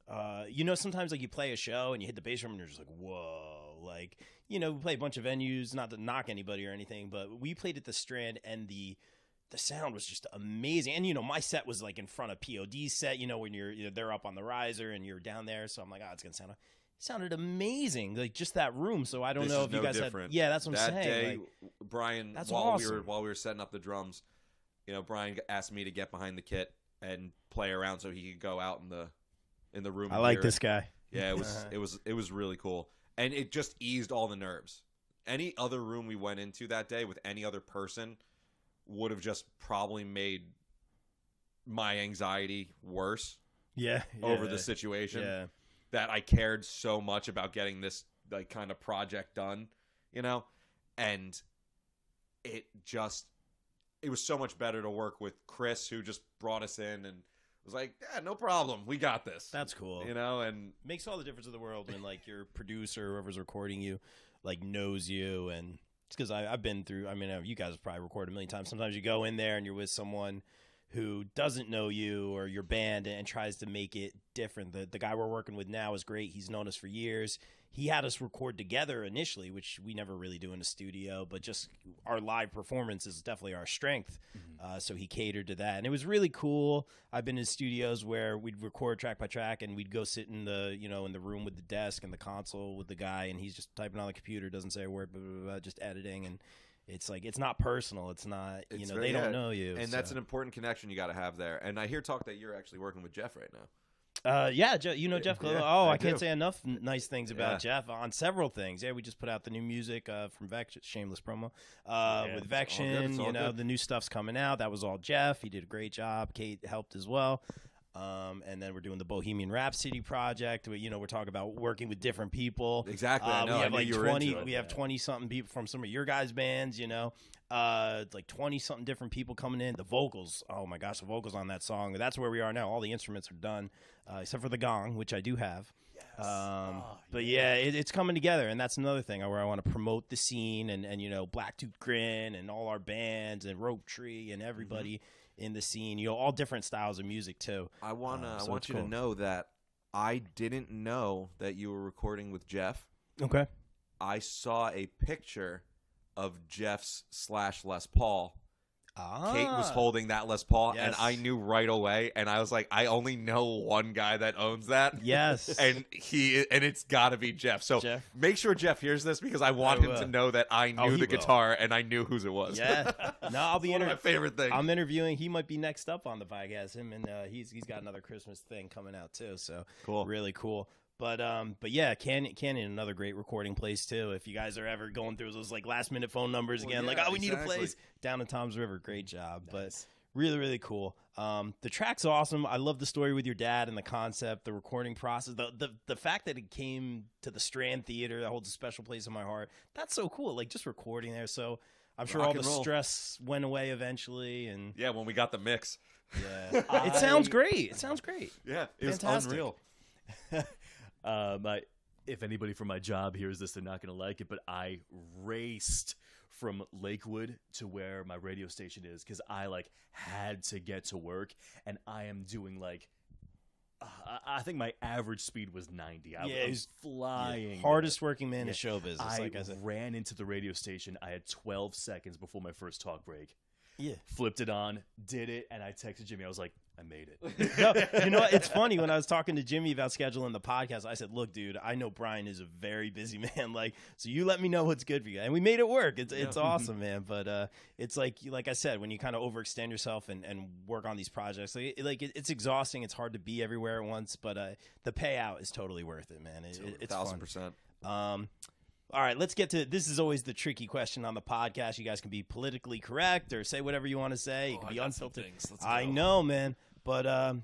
Sometimes like you play a show and you hit the bass drum and you're just like, whoa, like, we play a bunch of venues, not to knock anybody or anything, but we played at the Strand and the sound was just amazing. And, my set was like in front of POD's set, when they're up on the riser and you're down there. So I'm like, it's going to sounded amazing. Like just that room. So I don't know if you guys different. Yeah, that's what I'm that saying. Day, Brian, that's while awesome. while we were setting up the drums, Brian asked me to get behind the kit and play around so he could go out in the room. I like this guy. Yeah, it was really cool. And it just eased all the nerves. any other room we went into that day with any other person would have just probably made my anxiety worse over the situation. Yeah. That I cared so much about getting this like kind of project done, you know? And it was so much better to work with Chris, who just brought us in and was like, yeah, no problem. We got this. That's cool. You know, and makes all the difference in the world when like your producer, whoever's recording you, like knows you. And it's because I've been through, I mean, you guys have probably recorded a million times. Sometimes you go in there and you're with someone who doesn't know you or your band and tries to make it different. The guy we're working with now is great. He's known us for years. He had us record together initially, which we never really do in a studio, but just our live performance is definitely our strength. So he catered to that. And it was really cool. I've been in studios where we'd record track by track and we'd go sit in the, in the room with the desk and the console with the guy, and he's just typing on the computer, doesn't say a word, blah, blah, blah, just editing. And it's like, it's not personal. It's not, they don't know you. And that's an important connection you got to have there. And I hear talk that you're actually working with Jeff right now. Yeah, Jeff. Yeah, I can't say enough nice things about Jeff on several things. Yeah, we just put out the new music from Vex, shameless promo, with Vection. The new stuff's coming out. That was all Jeff. He did a great job. Kate helped as well. And then we're doing the Bohemian Rhapsody project. We're talking about working with different people. Exactly. I know. We have like 20. We have 20-something people from some of your guys' bands. Like 20-something different people coming in. The vocals. Oh my gosh, the vocals on that song. That's where we are now. All the instruments are done, except for the gong, which I do have. Yes. But yeah, it's coming together, and that's another thing where I want to promote the scene and Blacktooth Grin and all our bands and Rope Tree and everybody. In the scene, all different styles of music too. I want you to know that I didn't know that you were recording with Jeff. Okay. I saw a picture of Jeff's /Les Paul. Kate was holding that Les Paul, and I knew right away. And I was like, I only know one guy that owns that. Yes, and it's got to be Jeff. So make sure Jeff hears this, because I want him to know that I knew the guitar and I knew whose it was. Yeah, no, I'll be one of my favorite things. I'm interviewing. He might be next up on the podcast. Him and he's got another Christmas thing coming out too. So cool, really cool. But yeah, Canyon, another great recording place too. If you guys are ever going through those like last minute phone numbers again, we need a place down in Tom's River. Great job, but really, really cool. The track's awesome. I love the story with your dad and the concept, the recording process, the fact that it came to the Strand Theater that holds a special place in my heart. That's so cool. Like just recording there. So I'm sure all the stress went away eventually. And yeah, when we got the mix, it sounds great. It sounds great. Yeah, it was unreal. If anybody from my job hears this, they're not going to like it, but I raced from Lakewood to where my radio station is because I had to get to work, and I am doing I think my average speed was 90. I was flying. Hardest working man in show business. I ran into the radio station. I had 12 seconds before my first talk break. Yeah. Flipped it on, did it, and I texted Jimmy. I was like, I made it. It's funny. When I was talking to Jimmy about scheduling the podcast, I said, look, dude, I know Brian is a very busy man. So you let me know what's good for you. And we made it work. It's awesome, man. But it's like I said, when you kind of overextend yourself and work on these projects, it's exhausting. It's hard to be everywhere at once, but the payout is totally worth it, man. It's 1,000%. All right, let's get to this. Is always the tricky question on the podcast. You guys can be politically correct or say whatever you want to say. You can be unfiltered. I know, man. But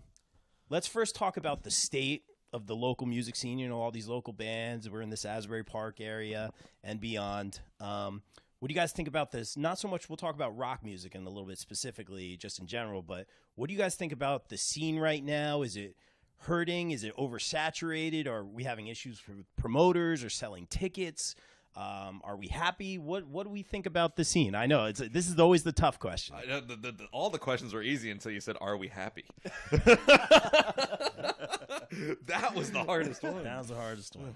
let's first talk about the state of the local music scene. All these local bands. We're in this Asbury Park area and beyond. What do you guys think about this? Not so much, we'll talk about rock music in a little bit specifically, just in general. But what do you guys think about the scene right now? Is it hurting? Is it oversaturated? Are we having issues with promoters or selling tickets? Are we happy? What do we think about the scene? I know this is always the tough question. I know, all the questions were easy until you said, "Are we happy?" That was the hardest one. That was the hardest one.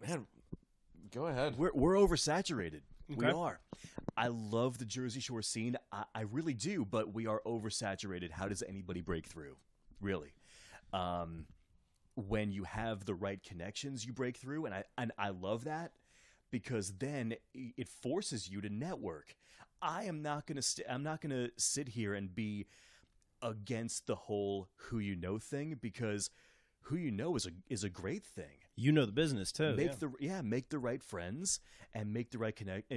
Man, go ahead. We're oversaturated. Okay. We are. I love the Jersey Shore scene. I really do, but we are oversaturated. How does anybody break through? Really, when you have the right connections, you break through, and I love that because then it forces you to network. I'm not gonna sit here and be against the whole who you know thing, because who you know is a great thing. You know the business too. Make the right friends and make the right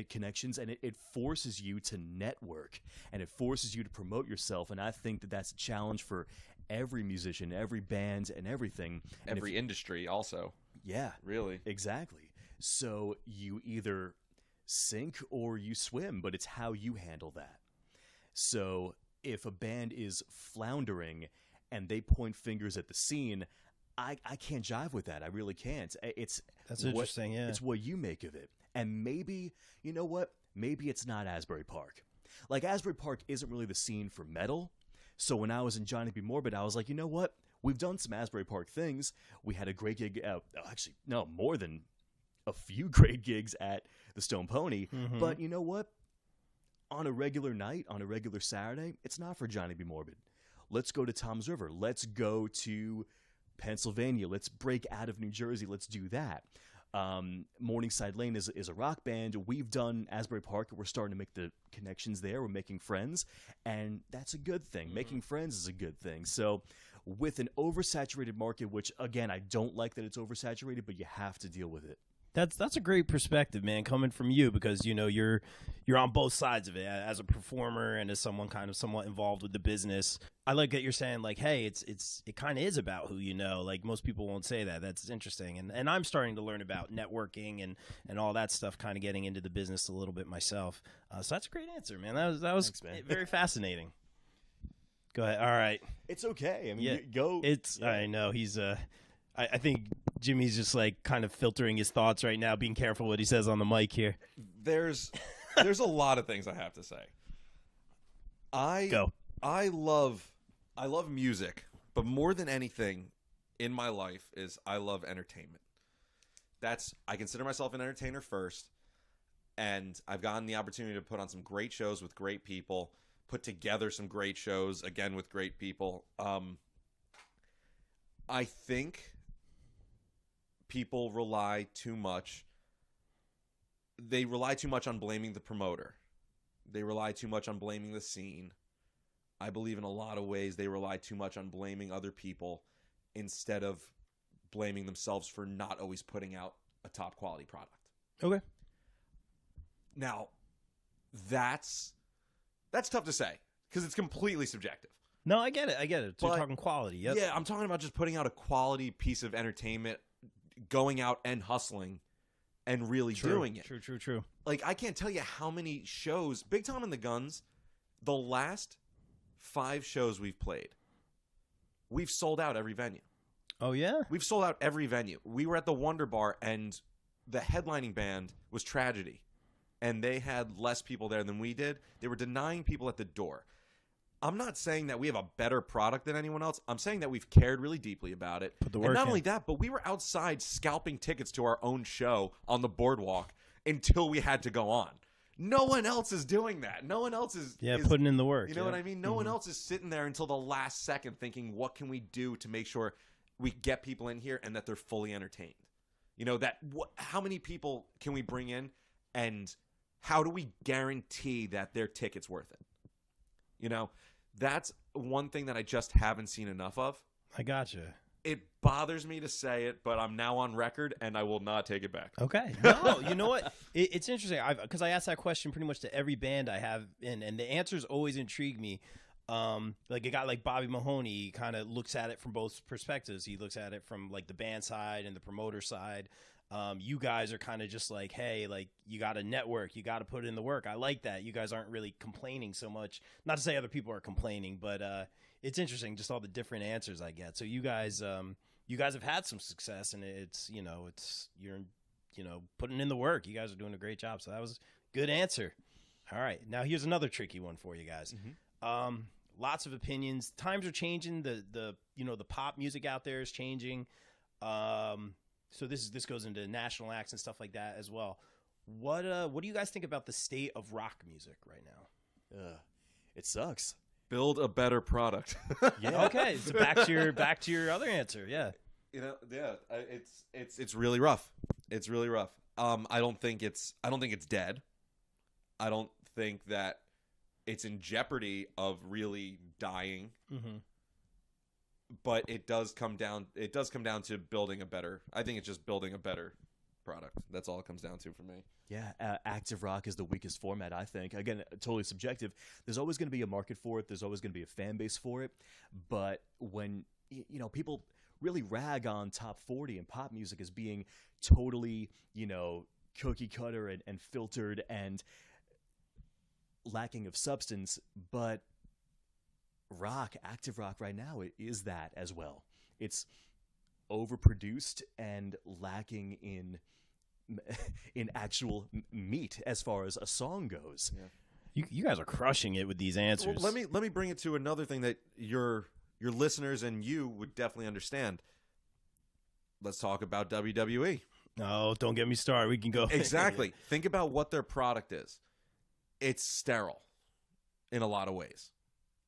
connections, and it forces you to network and it forces you to promote yourself. And I think that that's a challenge for every musician, every band, and everything. Every industry also. Yeah, really, exactly. So you either sink or you swim, but it's how you handle that. So if a band is floundering and they point fingers at the scene, I can't jive with that. I really can't. That's interesting, yeah. It's what you make of it. And maybe, you know what? Maybe it's not Asbury Park. Like, Asbury Park isn't really the scene for metal. So when I was in Johnny B. Morbid, I was like, you know what? We've done some Asbury Park things. We had a great gig. Actually, no, more than a few great gigs at the Stone Pony. Mm-hmm. But you know what? On a regular night, on a regular Saturday, it's not for Johnny B. Morbid. Let's go to Tom's River. Let's go to Pennsylvania. Let's break out of New Jersey. Let's do that. Morningside Lane is a rock band. We've done Asbury Park. We're starting to make the connections there. We're making friends, and that's a good thing. Mm-hmm. Making friends is a good thing. So with an oversaturated market, which, again, I don't like that it's oversaturated, but you have to deal with it. That's a great perspective, man, coming from you, because you know you're on both sides of it as a performer and as someone kind of somewhat involved with the business. I like that you're saying, like, hey, it kind of is about who you know. Like, most people won't say that. That's interesting, and I'm starting to learn about networking and all that stuff, kind of getting into the business a little bit myself. So that's a great answer, man. That was Thanks, man. Very fascinating. Go ahead. All right. It's okay. I mean, yeah, go. I know he's I think Jimmy's just like kind of filtering his thoughts right now, being careful what he says on the mic here. There's a lot of things I have to say. I love music, but more than anything in my life is I love entertainment. I consider myself an entertainer first, and I've gotten the opportunity to put on some great shows with great people, put together some great shows again with great people. I think people rely too much. They rely too much on blaming the promoter. They rely too much on blaming the scene. I believe in a lot of ways they rely too much on blaming other people instead of blaming themselves for not always putting out a top quality product. Okay. Now, that's tough to say because it's completely subjective. No, I get it. So you're talking quality. Yep. Yeah, I'm talking about just putting out a quality piece of entertainment, going out and hustling and really doing it. True. Like, I can't tell you how many shows, Big Tom and the Guns, the last 5 shows we've played, we've sold out every venue. Oh, yeah? We've sold out every venue. We were at the Wonder Bar, and the headlining band was Tragedy, and they had less people there than we did. They were denying people at the door. I'm not saying that we have a better product than anyone else. I'm saying that we've cared really deeply about it. Put the work and not in. only that, but we were outside scalping tickets to our own show on the boardwalk until we had to go on. No one else is doing that. No one else is putting in the work. You know what I mean? No one else is sitting there until the last second thinking, what can we do to make sure we get people in here and that they're fully entertained? You know, how many people can we bring in, and how do we guarantee that their ticket's worth it? You know, that's one thing that I just haven't seen enough of. I gotcha. It bothers me to say it, but I'm now on record, and I will not take it back. Okay. No, you know what? It's interesting because I ask that question pretty much to every band I have in, and the answers always intrigue me. Like a guy like Bobby Mahoney kind of looks at it from both perspectives. He looks at it from like the band side and the promoter side. You guys are kind of just like, hey, like, you got to network, you got to put in the work. I like that. You guys aren't really complaining so much. Not to say other people are complaining, but it's interesting just all the different answers I get. So you guys have had some success, and you're putting in the work. You guys are doing a great job. So that was a good answer. All right, now here's another tricky one for you guys. Mm-hmm. Lots of opinions. Times are changing. The pop music out there is changing. So this goes into national acts and stuff like that as well. What do you guys think about the state of rock music right now? It sucks. Build a better product. Yeah. Okay. So back to your other answer. Yeah. It's really rough. It's really rough. I don't think it's dead. I don't think that it's in jeopardy of really dying. Mm-hmm. but it does come down to building a better. I think it's just building a better product. That's all it comes down to for me. Yeah, active rock is the weakest format, I think. Again, totally subjective. There's always going to be a market for it. There's always going to be a fan base for it. But when people really rag on top 40 and pop music as being totally, cookie cutter and filtered and lacking of substance, but active rock right now, it is that as well. It's overproduced and lacking in actual meat as far as a song goes. Yeah. You guys are crushing it with these answers. Well, let me bring it to another thing that your listeners and you would definitely understand. Let's talk about WWE. No, don't get me started. We can go. Exactly. Think about what their product is. It's sterile in a lot of ways.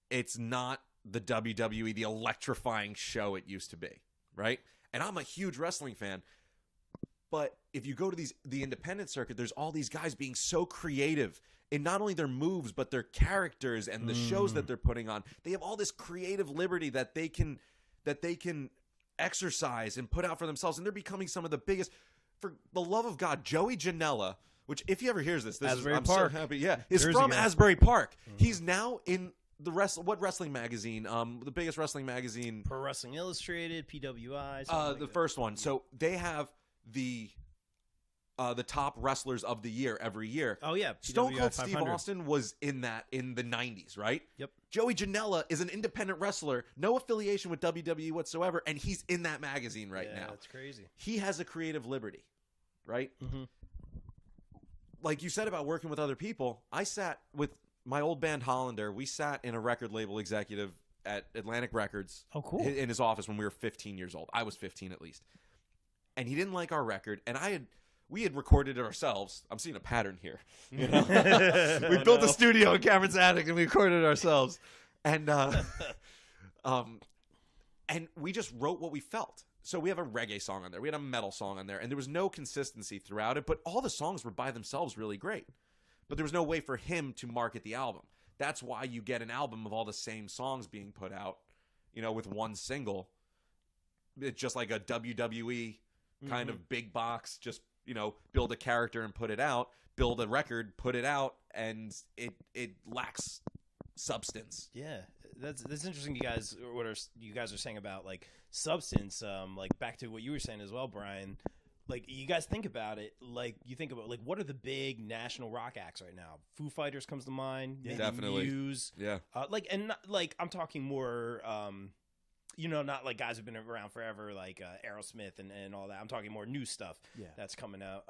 It's not the WWE, the electrifying show it used to be, right? And I'm a huge wrestling fan, but if you go to the independent circuit, there's all these guys being so creative in not only their moves, but their characters and the shows that they're putting on. They have all this creative liberty that they can exercise and put out for themselves, and they're becoming some of the biggest. For the love of God, Joey Janela, which if he ever hears this Asbury is I'm Park. so happy. Yeah, is Jersey from guy. Asbury Park. He's now in what wrestling magazine? The biggest wrestling magazine. Pro Wrestling Illustrated, PWI. The first one. So they have the top wrestlers of the year every year. Oh yeah, Stone PWI Cold Steve 500. Austin was in the 90s, right? Yep. Joey Janela is an independent wrestler, no affiliation with WWE whatsoever, and he's in that magazine right now. That's crazy. He has a creative liberty, right? Mm-hmm. Like you said about working with other people, I sat with my old band Hollander. We sat in a record label executive at Atlantic Records. Oh, cool. In his office when we were 15 years old. I was 15 at least. And he didn't like our record, and we had recorded it ourselves. I'm seeing a pattern here. We built a studio in Cameron's attic and we recorded it ourselves. And and we just wrote what we felt. So we have a reggae song on there. We had a metal song on there. And there was no consistency throughout it. But all the songs were by themselves really great. But there was no way for him to market the album. That's why you get an album of all the same songs being put out, with one single. It's just like a WWE kind of big box, just build a character and put it out, build a record, put it out, and it lacks substance. Yeah, that's interesting. You guys are saying about like substance. Like back to what you were saying as well, Brian. Like you guys think about it. Like you think about like what are the big national rock acts right now? Foo Fighters comes to mind. Yeah, maybe definitely. Muse. Yeah. I'm talking more. Not like guys who've been around forever, like Aerosmith and all that. I'm talking more new stuff that's coming out.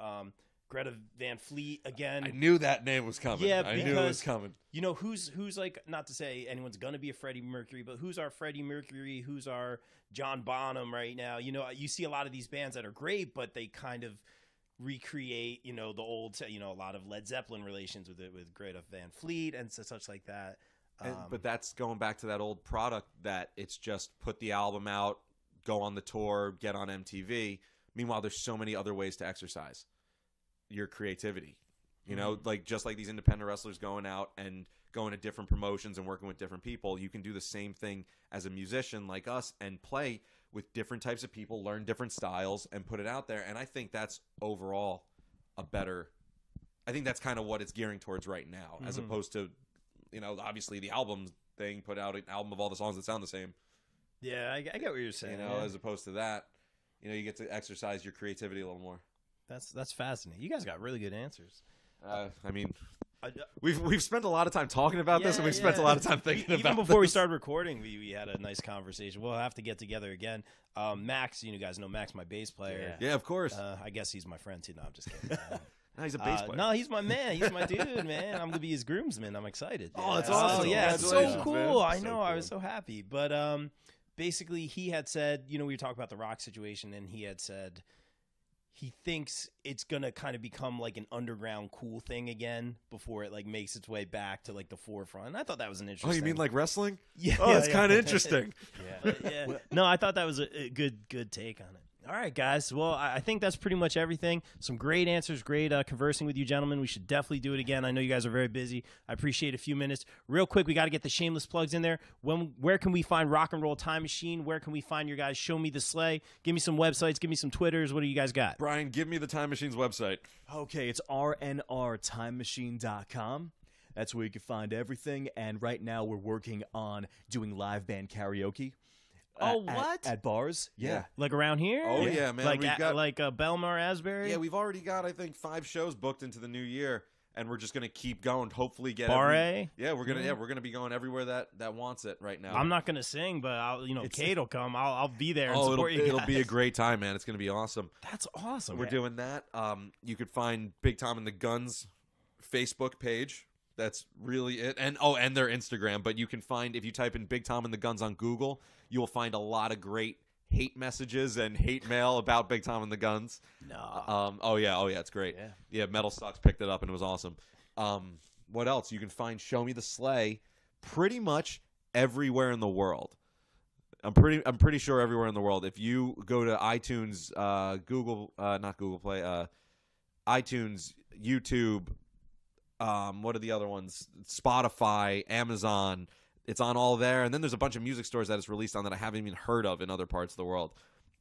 Greta Van Fleet again. I knew that name was coming. Yeah, I knew it was coming. Who's like, not to say anyone's gonna be a Freddie Mercury, but who's our Freddie Mercury? Who's our John Bonham right now? You see a lot of these bands that are great, but they kind of recreate, the old, a lot of Led Zeppelin relations with Greta Van Fleet and such like that. But that's going back to that old product that it's just put the album out, go on the tour, get on MTV. Meanwhile, there's so many other ways to exercise your creativity. Like just like these independent wrestlers going out and going to different promotions and working with different people, you can do the same thing as a musician like us and play with different types of people, learn different styles, and put it out there. And I think that's overall I think that's kind of what it's gearing towards right now, as opposed to obviously the album thing, put out an album of all the songs that sound the same. Yeah, I get what you're saying. As opposed to that, you get to exercise your creativity a little more. That's fascinating. You guys got really good answers. We've spent a lot of time talking about this, and we've spent a lot of time thinking about it. Even before we started recording, we had a nice conversation. We'll have to get together again. Max, you guys know Max, my bass player. Yeah, of course. I guess he's my friend too. No, I'm just kidding. No, he's a bass player. No, he's my man. He's my dude, man. I'm gonna be his groomsman. I'm excited. Oh, that's awesome. Yeah, it's so cool. Man. I know. Cool. I was so happy. But basically, he had said, we were talking about the rock situation, and he had said he thinks it's gonna kind of become like an underground cool thing again before it like makes its way back to like the forefront. And I thought that was an interesting. Oh, you mean like wrestling? Yeah. Oh, it's kind of interesting. Yeah. No, I thought that was a good take on it. All right, guys. Well, I think that's pretty much everything. Some great answers, great conversing with you gentlemen. We should definitely do it again. I know you guys are very busy. I appreciate a few minutes. Real quick, we got to get the shameless plugs in there. Where can we find Rock and Roll Time Machine? Where can we find your guys? Show Me the Sleigh. Give me some websites. Give me some Twitters. What do you guys got? Brian, give me the Time Machine's website. Okay, it's rnrtimemachine.com. That's where you can find everything. And right now we're working on doing live band karaoke. What? At bars? Yeah. Like around here? Oh, yeah, man. Like We've got... Belmar, Asbury? Yeah, we've already got, I think, 5 shows booked into the new year, and we're just going to keep going. Hopefully get Bar A? Yeah, we're gonna be going everywhere that wants it right now. I'm not gonna sing, but Kate will come. I'll be there and support you guys. It'll be a great time, man. It's gonna be awesome. That's awesome. We're doing that. You could find Big Tom and the Guns Facebook page. That's really it. And their Instagram. But you can find, if you type in Big Tom and the Guns on Google, you will find a lot of great hate messages and hate mail about Big Tom and the Guns. No. Oh yeah, it's great. Yeah, Metal Sucks picked it up and it was awesome. What else? You can find Show Me the Sleigh pretty much everywhere in the world. I'm pretty sure everywhere in the world. If you go to iTunes, not Google Play, iTunes, YouTube, what are the other ones? Spotify, Amazon. It's on all there. And then there's a bunch of music stores that it's released on that I haven't even heard of in other parts of the world.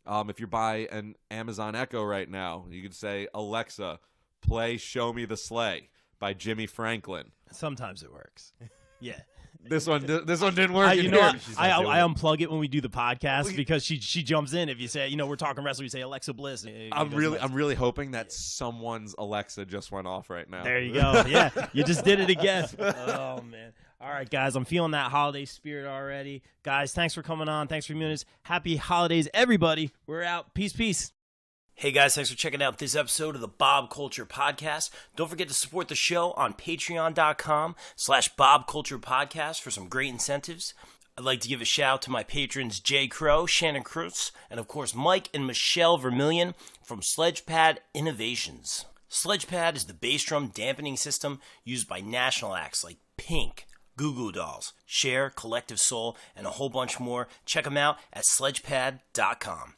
If you buy an Amazon Echo right now, you could say, Alexa, play Show Me the Sleigh by Jimmy Franklin. Sometimes it works. Yeah. This one didn't work. I unplug it when we do the podcast because she jumps in. If you say, we're talking wrestling, we say Alexa Bliss. I'm really hoping that someone's Alexa just went off right now. There you go. Yeah, you just did it again. Oh man. All right, guys, I'm feeling that holiday spirit already. Guys, thanks for coming on. Thanks for minutes. Happy holidays, everybody. We're out. Peace. Hey guys, thanks for checking out this episode of the Bob Culture Podcast. Don't forget to support the show on patreon.com/Bob Culture Podcast for some great incentives. I'd like to give a shout out to my patrons Jay Crow, Shannon Cruz, and of course Mike and Michelle Vermillion from Sledgepad Innovations. Sledgepad is the bass drum dampening system used by national acts like Pink, Goo Goo Dolls, Cher, Collective Soul, and a whole bunch more. Check them out at sledgepad.com.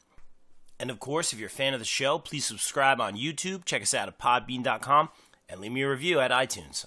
And of course, if you're a fan of the show, please subscribe on YouTube, check us out at podbean.com, and leave me a review at iTunes.